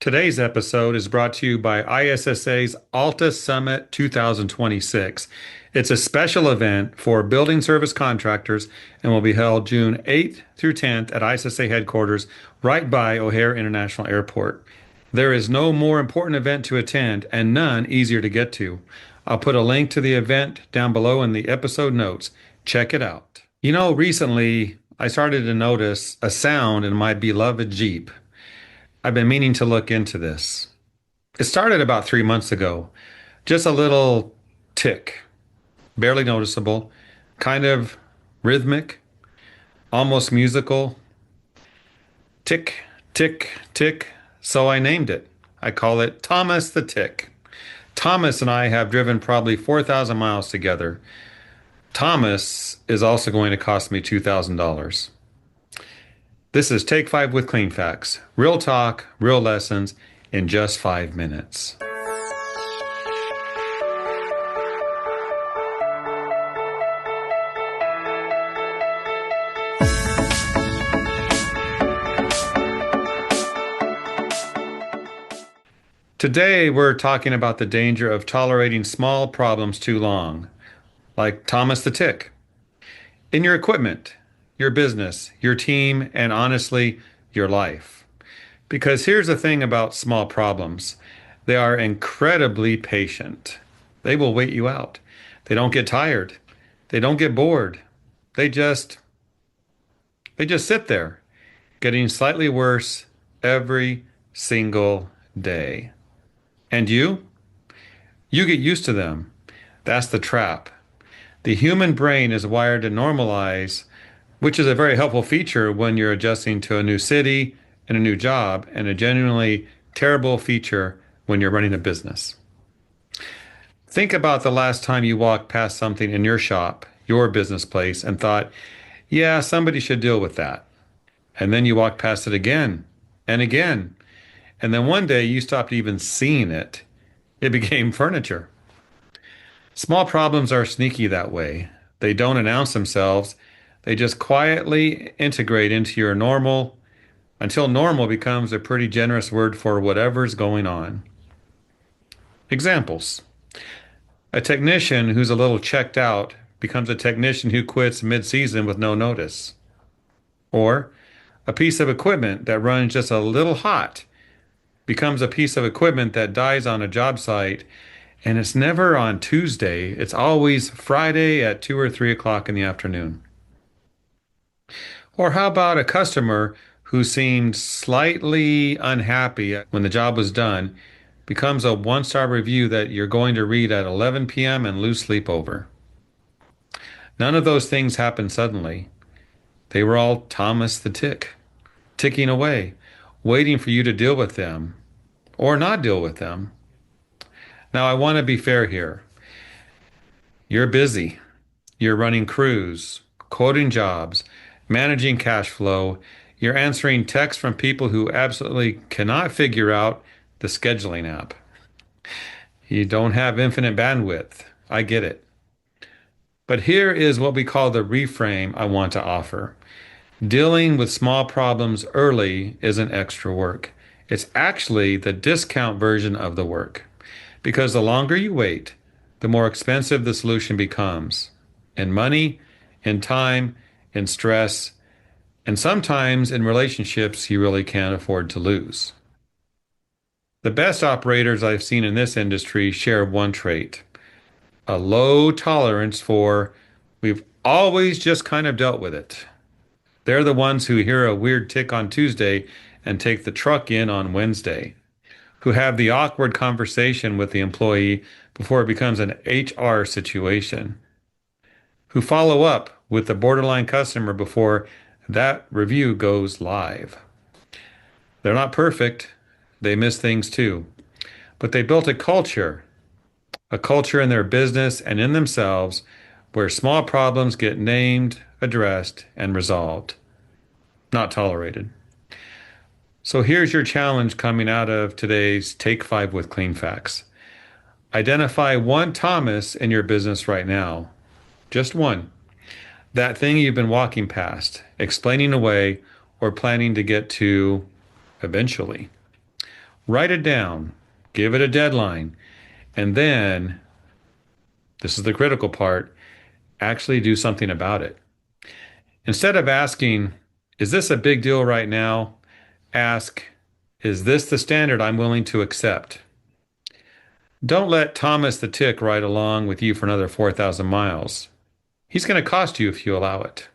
Today's episode is brought to you by ISSA's Alta Summit 2026. It's a special event for building service contractors and will be held June 8th through 10th at ISSA headquarters right by O'Hare International Airport. There is no more important event to attend and none easier to get to. I'll put a link to the event down below in the episode notes. Check it out. Recently I started to notice a sound in my beloved Jeep. I've been meaning to look into this. It started about 3 months ago. Just a little tick, barely noticeable, kind of rhythmic, almost musical. Tick, tick, tick. So I named it. I call it Thomas the Tick. Thomas and I have driven probably 4,000 miles together. Thomas is also going to cost me $2,000. This is Take 5 with Cleanfax. Real talk, real lessons in just 5 minutes. Today we're talking about the danger of tolerating small problems too long, like Thomas the Tick. In your equipment, your business, your team, and honestly, your life. Because here's the thing about small problems. They are incredibly patient. They will wait you out. They don't get tired. They don't get bored. They just sit there, getting slightly worse every single day. And you? You get used to them. That's the trap. The human brain is wired to normalize, which is a very helpful feature when you're adjusting to a new city and a new job, and a genuinely terrible feature when you're running a business. Think about the last time you walked past something in your shop, your business place, and thought, yeah, somebody should deal with that. And then you walked past it again and again. And then one day you stopped even seeing it. It became furniture. Small problems are sneaky that way. They don't announce themselves. They just quietly integrate into your normal until normal becomes a pretty generous word for whatever's going on. Examples. A technician who's a little checked out becomes a technician who quits mid-season with no notice. Or a piece of equipment that runs just a little hot becomes a piece of equipment that dies on a job site, and it's never on Tuesday. It's always Friday at 2 or 3 o'clock in the afternoon. Or how about a customer who seemed slightly unhappy when the job was done becomes a one-star review that you're going to read at 11 p.m. and lose sleep over? None of those things happened suddenly. They were all Thomas the Tick, ticking away, waiting for you to deal with them or not deal with them. Now, I want to be fair here. You're busy. You're running crews, quoting jobs, managing cash flow. You're answering texts from people who absolutely cannot figure out the scheduling app. You don't have infinite bandwidth. I get it. But here is what we call the reframe I want to offer. Dealing with small problems early isn't extra work. It's actually the discount version of the work. Because the longer you wait, the more expensive the solution becomes. In money, in time, in stress, and sometimes in relationships you really can't afford to lose. The best operators I've seen in this industry share one trait: a low tolerance for, we've always just kind of dealt with it. They're the ones who hear a weird tick on Tuesday and take the truck in on Wednesday, who have the awkward conversation with the employee before it becomes an HR situation, who follow up with the borderline customer before that review goes live. They're not perfect. They miss things too. But they built a culture in their business and in themselves where small problems get named, addressed, and resolved, not tolerated. So here's your challenge coming out of today's Take 5 with Cleanfax. Identify one Thomas in your business right now. Just one. That thing you've been walking past, explaining away, or planning to get to eventually. Write it down, give it a deadline, and then, this is the critical part, actually do something about it. Instead of asking, is this a big deal right now? Ask, is this the standard I'm willing to accept? Don't let Thomas the Tick ride along with you for another 4,000 miles. He's going to cost you if you allow it.